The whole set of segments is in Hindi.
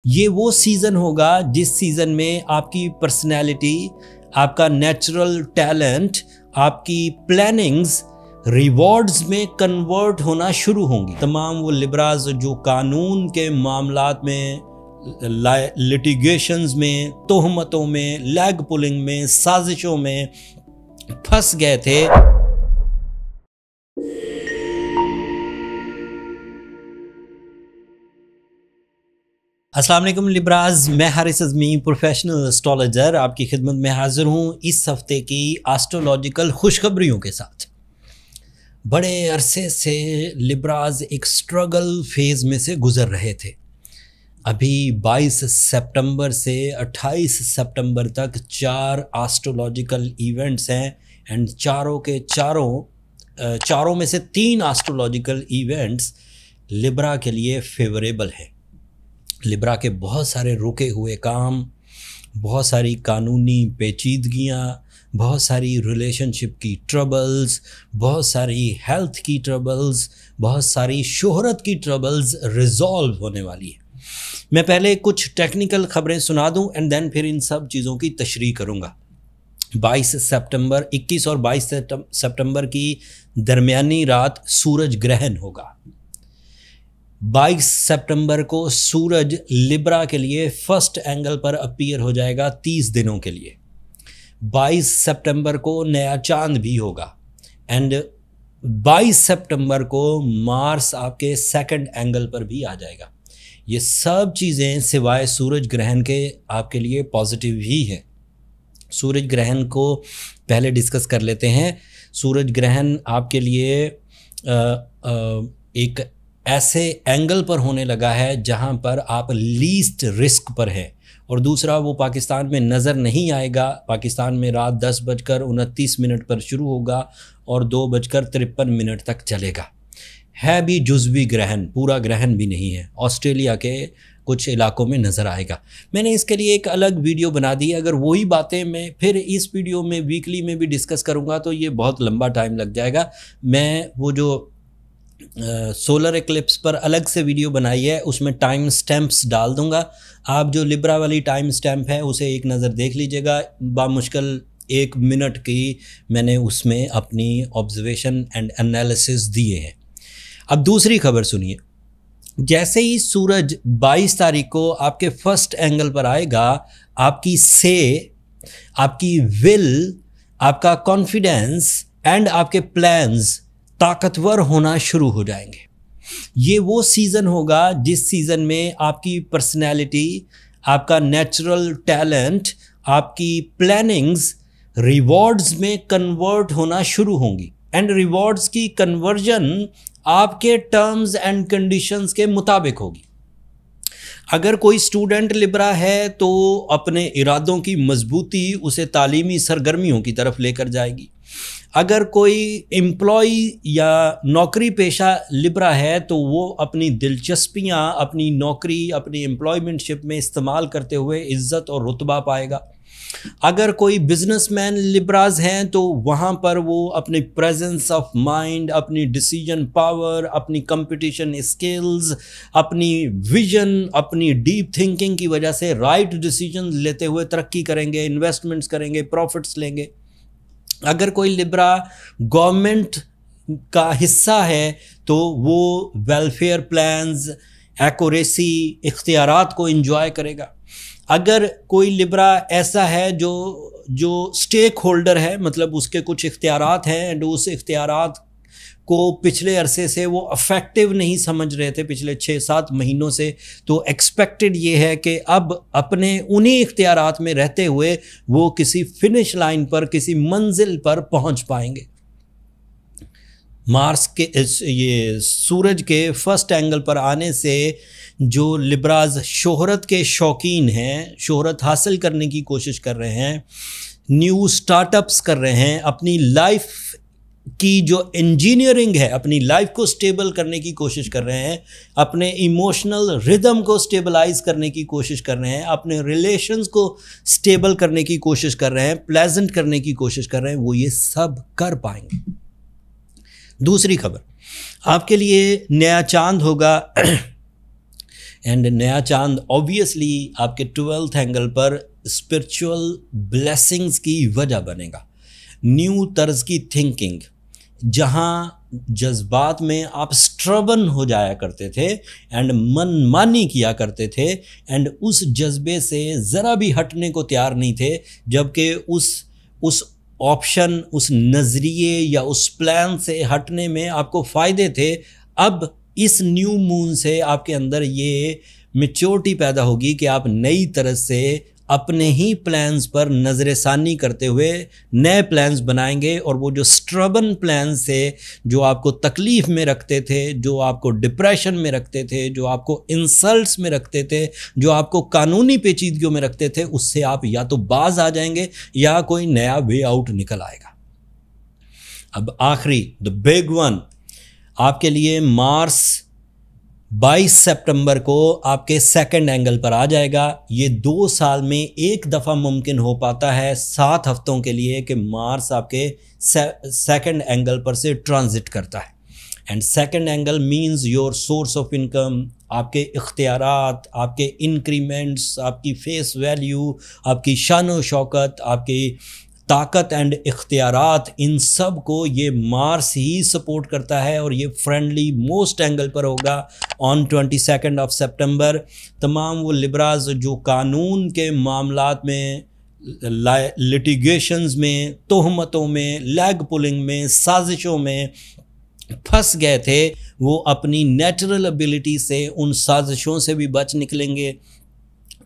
ये वो सीज़न होगा जिस सीज़न में आपकी पर्सनैलिटी, आपका नेचुरल टैलेंट, आपकी प्लानिंग्स रिवॉर्ड्स में कन्वर्ट होना शुरू होंगी। तमाम वो लिब्राज जो कानून के मामलात में, लिटिगेशंस में, तोहमतों में, लैग पुलिंग में, साजिशों में फंस गए थे। अस्सलाम वालेकुम लिब्राज, मैं हारिस अज़मी प्रोफेशनल एस्ट्रोलॉजर आपकी खिदमत में हाजिर हूँ इस हफ्ते की एस्ट्रोलॉजिकल खुशखबरियों के साथ। बड़े अरसे से लिब्राज एक स्ट्रगल फेज़ में से गुज़र रहे थे। अभी 22 सितंबर से 28 सितंबर तक 4 एस्ट्रोलॉजिकल इवेंट्स हैं एंड चारों में से 3 एस्ट्रोलॉजिकल इवेंट्स लिब्रा के लिए फेवरेबल हैं। लिब्रा के बहुत सारे रुके हुए काम, बहुत सारी कानूनी पेचीदगियाँ, बहुत सारी रिलेशनशिप की ट्रबल्स, बहुत सारी हेल्थ की ट्रबल्स, बहुत सारी शोहरत की ट्रबल्स रिजॉल्व होने वाली है। मैं पहले कुछ टेक्निकल खबरें सुना दूं एंड देन फिर इन सब चीज़ों की तशरीह करूंगा। 21 और 22 सितंबर की दरमियानी रात सूरज ग्रहण होगा। 22 सितंबर को सूरज लिब्रा के लिए फर्स्ट एंगल पर अपीयर हो जाएगा 30 दिनों के लिए। 22 सितंबर को नया चांद भी होगा एंड 22 सितंबर को मार्स आपके सेकंड एंगल पर भी आ जाएगा। ये सब चीज़ें सिवाय सूरज ग्रहण के आपके लिए पॉजिटिव ही हैं। सूरज ग्रहण को पहले डिस्कस कर लेते हैं। सूरज ग्रहण आपके लिए एक ऐसे एंगल पर होने लगा है जहां पर आप लीस्ट रिस्क पर हैं, और दूसरा वो पाकिस्तान में नज़र नहीं आएगा। पाकिस्तान में रात 10:29 पर शुरू होगा और 2:53 तक चलेगा। है भी जुज़वी ग्रहण, पूरा ग्रहण भी नहीं है। ऑस्ट्रेलिया के कुछ इलाकों में नज़र आएगा। मैंने इसके लिए एक अलग वीडियो बना दी है। अगर वही बातें मैं फिर इस वीडियो में वीकली में भी डिस्कस करूँगा तो ये बहुत लंबा टाइम लग जाएगा। मैं वो जो सोलर एक्लिप्स पर अलग से वीडियो बनाई है उसमें टाइम स्टैम्प्स डाल दूंगा। आप जो लिब्रा वाली टाइम स्टैम्प है उसे एक नज़र देख लीजिएगा। बामुश्किल 1 मिनट की मैंने उसमें अपनी ऑब्जर्वेशन एंड एनालिसिस दिए हैं। अब दूसरी खबर सुनिए। जैसे ही सूरज 22 तारीख को आपके फर्स्ट एंगल पर आएगा, आपकी आपकी विल, आपका कॉन्फिडेंस एंड आपके प्लान्स ताकतवर होना शुरू हो जाएंगे। ये वो सीज़न होगा जिस सीज़न में आपकी पर्सनैलिटी, आपका नेचुरल टैलेंट, आपकी प्लानिंग्स रिवॉर्ड्स में कन्वर्ट होना शुरू होंगी एंड रिवॉर्ड्स की कन्वर्जन आपके टर्म्स एंड कंडीशंस के मुताबिक होगी। अगर कोई स्टूडेंट लिब्रा है तो अपने इरादों की मजबूती उसे तालीमी सरगर्मियों की तरफ लेकर जाएगी। अगर कोई एम्प्लॉय या नौकरी पेशा लिब्रा है तो वो अपनी दिलचस्पियां अपनी नौकरी, अपनी एम्प्लॉयमेंटशिप में इस्तेमाल करते हुए इज़्ज़त और रुतबा पाएगा। अगर कोई बिजनेसमैन लिब्राज हैं तो वहाँ पर वो अपनी प्रेजेंस ऑफ माइंड, अपनी डिसीजन पावर, अपनी कंपटीशन स्किल्स, अपनी विजन, अपनी डीप थिंकिंग की वजह से राइट डिसीजन लेते हुए तरक्की करेंगे, इन्वेस्टमेंट्स करेंगे, प्रॉफिट्स लेंगे। अगर कोई लिब्रा गवर्नमेंट का हिस्सा है तो वो वेलफेयर प्लान्स, एक्यूरेसी, इख्तियारात को एंजॉय करेगा। अगर कोई लिब्रा ऐसा है जो स्टेक होल्डर है, मतलब उसके कुछ इख्तियारात हैं एंड उस इख्तियारात को पिछले अरसे से वो अफेक्टिव नहीं समझ रहे थे, पिछले 6-7 महीनों से, तो एक्सपेक्टेड ये है कि अब अपने उन्हीं इख्तियारात में रहते हुए वो किसी फिनिश लाइन पर, किसी मंजिल पर पहुंच पाएंगे। मार्स के ये सूरज के फर्स्ट एंगल पर आने से जो लिब्राज शोहरत के शौकीन हैं, शोहरत हासिल करने की कोशिश कर रहे हैं, न्यू स्टार्टअप्स कर रहे हैं, अपनी लाइफ की जो इंजीनियरिंग है, अपनी लाइफ को स्टेबल करने की कोशिश कर रहे हैं, अपने इमोशनल रिदम को स्टेबलाइज करने की कोशिश कर रहे हैं, अपने रिलेशंस को स्टेबल करने की कोशिश कर रहे हैं, प्लेजेंट करने की कोशिश कर रहे हैं, वो ये सब कर पाएंगे। दूसरी खबर आपके लिए, नया चांद होगा एंड नया चांद ऑब्वियसली आपके 12th एंगल पर स्पिरिचुअल ब्लेसिंग्स की वजह बनेगा। न्यू तर्ज की थिंकिंग, जहाँ जज्बात में आप स्ट्रबन हो जाया करते थे एंड मनमानी किया करते थे एंड उस जज्बे से ज़रा भी हटने को तैयार नहीं थे, जबकि उस ऑप्शन, उस नज़रिए या उस प्लान से हटने में आपको फ़ायदे थे। अब इस न्यू मून से आपके अंदर ये मैच्योरिटी पैदा होगी कि आप नई तरह से अपने ही प्लान्स पर नज़रसानी करते हुए नए प्लान्स बनाएंगे, और वो जो स्ट्रबन प्लान्स थे, जो आपको तकलीफ़ में रखते थे, जो आपको डिप्रेशन में रखते थे, जो आपको इंसल्ट्स में रखते थे, जो आपको कानूनी पेचीदगियों में रखते थे, उससे आप या तो बाज आ जाएंगे या कोई नया वे आउट निकल आएगा। अब आखिरी द बिग वन आपके लिए, मार्स 22 सितंबर को आपके सेकंड एंगल पर आ जाएगा। ये 2 साल में एक दफ़ा मुमकिन हो पाता है 7 हफ्तों के लिए कि मार्स आपके सेकंड एंगल पर से ट्रांजिट करता है। And second angle means your source of income, आपके इख्तियारात, आपके इंक्रीमेंट्स, आपकी फेस वैल्यू, आपकी शान व शौकत, आपकी ताकत एंड इख्तियारात, इन सब को ये मार्स ही सपोर्ट करता है। और ये फ्रेंडली मोस्ट एंगल पर होगा ऑन 22 सितंबर। तमाम वो लिब्राज जो कानून के मामलात में, लिटिगेशंस में, तोहमतों में, लैग पुलिंग में, साजिशों में फंस गए थे, वो अपनी नेचुरल एबिलिटी से उन साजिशों से भी बच निकलेंगे,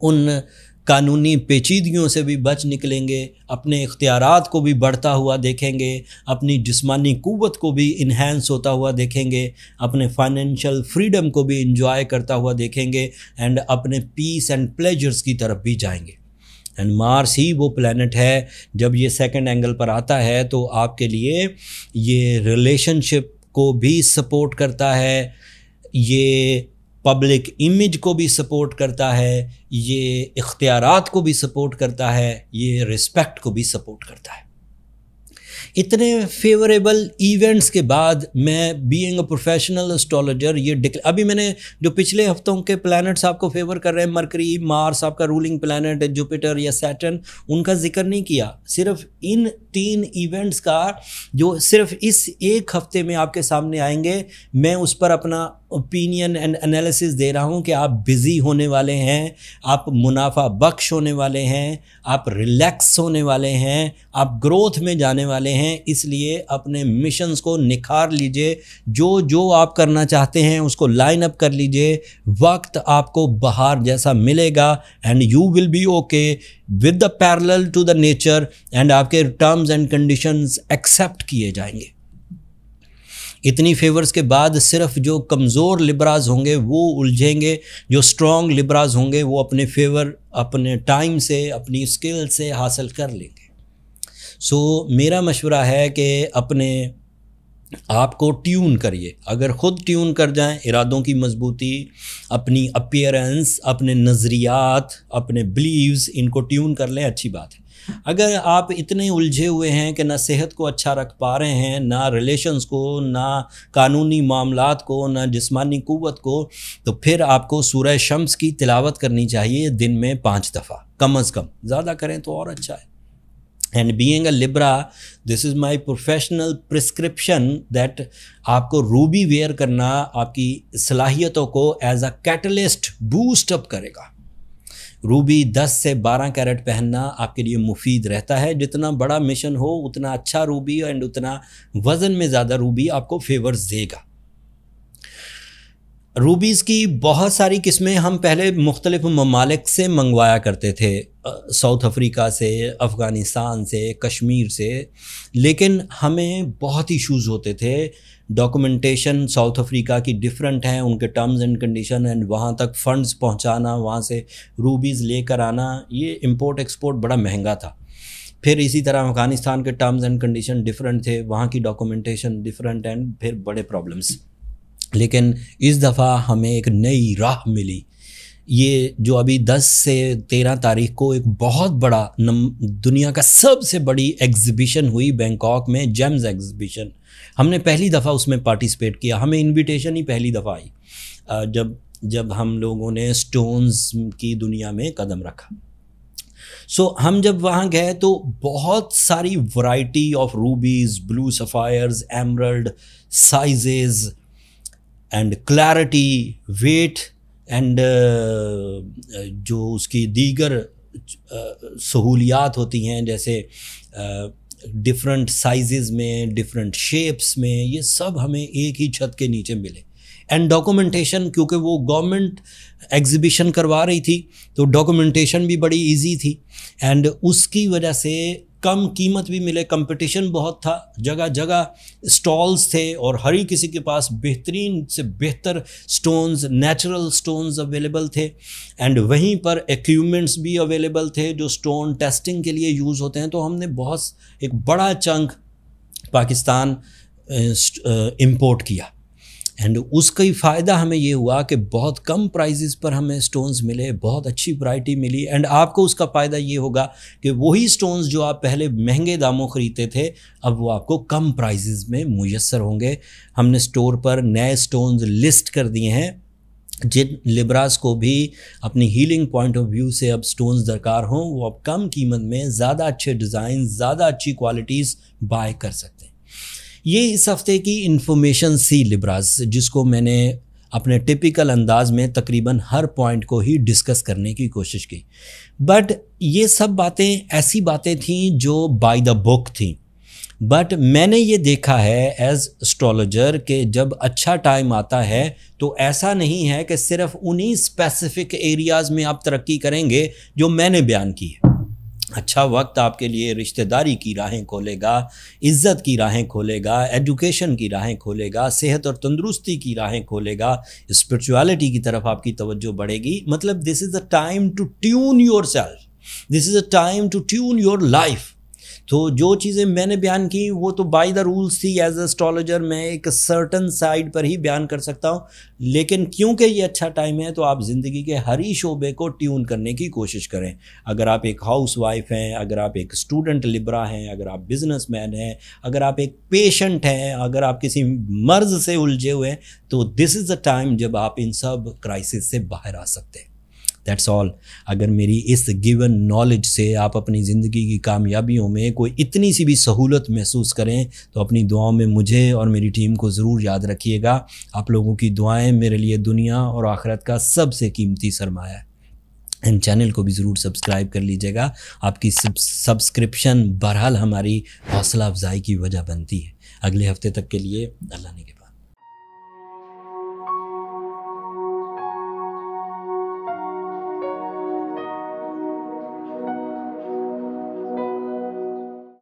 उन कानूनी पेचीदगियों से भी बच निकलेंगे, अपने इख्तियारात को भी बढ़ता हुआ देखेंगे, अपनी जिस्मानी क़ुव्वत को भी इन्हेंस होता हुआ देखेंगे, अपने फाइनेंशियल फ्रीडम को भी इंजॉय करता हुआ देखेंगे एंड अपने पीस एंड प्लेजर्स की तरफ भी जाएंगे। एंड मार्स ही वो प्लैनेट है, जब ये सेकंड एंगल पर आता है तो आपके लिए ये रिलेशनशिप को भी सपोर्ट करता है, ये पब्लिक इमेज को भी सपोर्ट करता है, ये इख्तियारात को भी सपोर्ट करता है, ये रिस्पेक्ट को भी सपोर्ट करता है। इतने फेवरेबल इवेंट्स के बाद मैं बीइंग अ प्रोफेशनल एस्ट्रोलॉजर ये अभी मैंने जो पिछले हफ्तों के प्लैनेट्स आपको फेवर कर रहे हैं, मरकरी, मार्स आपका रूलिंग प्लैनेट, जुपिटर या सैटर्न, उनका जिक्र नहीं किया। सिर्फ इन 3 इवेंट्स का जो सिर्फ इस एक हफ्ते में आपके सामने आएंगे, मैं उस पर अपना ओपिनियन एंड एनालिसिस दे रहा हूँ कि आप बिज़ी होने वाले हैं, आप मुनाफा बख्श होने वाले हैं, आप रिलैक्स होने वाले हैं, आप ग्रोथ में जाने वाले हैं। इसलिए अपने मिशंस को निखार लीजिए, जो जो आप करना चाहते हैं उसको लाइन अप कर लीजिए। वक्त आपको बहार जैसा मिलेगा and you will be okay with the parallel to the nature, and आपके टर्म्स एंड कंडीशंस एक्सेप्ट किए जाएंगे। इतनी फेवर्स के बाद सिर्फ जो कमज़ोर लिब्राज होंगे वो उलझेंगे, जो स्ट्रॉन्ग लिब्राज होंगे वो अपने फेवर अपने टाइम से, अपनी स्किल से हासिल कर लेंगे। सो मेरा मशवरा है कि अपने आप को ट्यून करिए। अगर ख़ुद ट्यून कर जाएं, इरादों की मजबूती, अपनी अपीयरेंस, अपने नज़रियात, अपने बिलीव्स, इनको ट्यून कर लें, अच्छी बात है। अगर आप इतने उलझे हुए हैं कि ना सेहत को अच्छा रख पा रहे हैं, ना रिलेशंस को, ना कानूनी मामलात को, ना जिस्मानी क़ुव्वत को, तो फिर आपको सूरह शम्स की तिलावत करनी चाहिए दिन में 5 दफ़ा कम अज़ कम। ज़्यादा करें तो और अच्छा है। And being a Libra, this is my professional prescription that आपको रूबी वेयर करना आपकी सलाहियतों को as a catalyst boost up करेगा। रूबी 10 से 12 कैरेट पहनना आपके लिए मुफीद रहता है। जितना बड़ा मिशन हो उतना अच्छा रूबी एंड उतना वज़न में ज़्यादा रूबी आपको फेवर्स देगा। रूबीज़ की बहुत सारी किस्में हम पहले मुख्तलिफ ममालिक से मंगवाया करते थे, साउथ अफ्रीका से, अफ़गानिस्तान से, कश्मीर से, लेकिन हमें बहुत इशूज़ होते थे। डॉक्यूमेंटेशन साउथ अफ्रीका की डिफरेंट है, उनके टर्म्स एंड कंडीशन, एंड वहाँ तक फ़ंड्स पहुँचाना, वहाँ से रूबीज़ लेकर आना, ये इंपोर्ट एक्सपोर्ट बड़ा महंगा था। फिर इसी तरह अफ़गानिस्तान के टर्म्स एंड कंडीशन डिफरेंट थे, वहाँ की डॉक्यूमेंटेशन डिफरेंट, एंड फिर बड़े प्रॉब्लम्स। लेकिन इस दफ़ा हमें एक नई राह मिली। ये जो अभी 10 से 13 तारीख को एक बहुत बड़ा दुनिया का सबसे बड़ी एग्ज़िबिशन हुई बैंकॉक में, जेम्स एग्ज़िबिशन। हमने पहली दफ़ा उसमें पार्टिसिपेट किया, हमें इनविटेशन ही पहली दफ़ा आई। जब जब हम लोगों ने स्टोन्स की दुनिया में कदम रखा। हम जब वहाँ गए तो बहुत सारी variety of rubies, blue sapphires, emerald, sizes and clarity, weight and जो उसकी दीगर सहूलियात होती हैं, जैसे डिफरेंट साइजेस में, डिफरेंट शेप्स में, ये सब हमें एक ही छत के नीचे मिले। एंड डॉक्यूमेंटेशन, क्योंकि वो गवर्नमेंट एग्जीबिशन करवा रही थी तो डॉक्यूमेंटेशन भी बड़ी इजी थी एंड उसकी वजह से कम कीमत भी मिले। कंपटीशन बहुत था, जगह जगह स्टॉल्स थे और हर ही किसी के पास बेहतरीन से बेहतर स्टोन्स, नेचुरल स्टोन्स अवेलेबल थे एंड वहीं पर इक्विपमेंट्स भी अवेलेबल थे जो स्टोन टेस्टिंग के लिए यूज़ होते हैं। तो हमने बहुत एक बड़ा चंक पाकिस्तान इंपोर्ट किया एंड उसका ही फ़ायदा हमें ये हुआ कि बहुत कम प्राइजेस पर हमें स्टोन्स मिले, बहुत अच्छी वैरायटी मिली एंड आपको उसका फ़ायदा ये होगा कि वही स्टोन्स जो आप पहले महंगे दामों ख़रीदते थे अब वो आपको कम प्राइजेस में मुयस्सर होंगे। हमने स्टोर पर नए स्टोन्स लिस्ट कर दिए हैं, जिन लिब्रास को भी अपनी हीलिंग पॉइंट ऑफ व्यू से अब स्टोन्स दरकार हों वो अब कम कीमत में ज़्यादा अच्छे डिज़ाइन, ज़्यादा अच्छी क्वालिटीज़ बाय कर सकते हैं। ये इस हफ़्ते की इन्फॉर्मेशन सी लिब्रास, जिसको मैंने अपने टिपिकल अंदाज में तकरीबन हर पॉइंट को ही डिस्कस करने की कोशिश की, बट ये सब बातें ऐसी बातें थीं जो बाय द बुक थीं। बट मैंने ये देखा है एज एस्ट्रोलॉजर कि जब अच्छा टाइम आता है तो ऐसा नहीं है कि सिर्फ उन्हीं स्पेसिफिक एरियाज़ में आप तरक्की करेंगे जो मैंने बयान की है। अच्छा वक्त आपके लिए रिश्तेदारी की राहें खोलेगा, इज़्ज़त की राहें खोलेगा, एजुकेशन की राहें खोलेगा, सेहत और तंदुरुस्ती की राहें खोलेगा, स्पिरिचुअलिटी की तरफ आपकी तवज्जो बढ़ेगी। मतलब this is the time to tune yourself, this is the time to tune your life. तो जो चीज़ें मैंने बयान की वो तो बाय द रूल्स थी। एज एस्ट्रोलॉजर मैं एक सर्टन साइड पर ही बयान कर सकता हूँ, लेकिन क्योंकि ये अच्छा टाइम है तो आप ज़िंदगी के हर ही शोबे को ट्यून करने की कोशिश करें। अगर आप एक हाउस वाइफ हैं, अगर आप एक स्टूडेंट लिब्रा हैं, अगर आप बिजनेसमैन हैं, अगर आप एक पेशेंट हैं, अगर आप किसी मर्ज से उलझे हुए हैं, तो दिस इज़ द टाइम जब आप इन सब क्राइसिस से बाहर आ सकते हैं। That's all. अगर मेरी इस गिवन नॉलेज से आप अपनी ज़िंदगी की कामयाबियों में कोई इतनी सी भी सहूलत महसूस करें तो अपनी दुआओं में मुझे और मेरी टीम को ज़रूर याद रखिएगा। आप लोगों की दुआएं मेरे लिए दुनिया और आखिरत का सबसे कीमती सरमाया है। इन चैनल को भी ज़रूर सब्सक्राइब कर लीजिएगा। आपकी सब्सक्रिप्शन बहरहाल हमारी हौसला अफजाई की वजह बनती है। अगले हफ्ते तक के लिए अल्लाह ने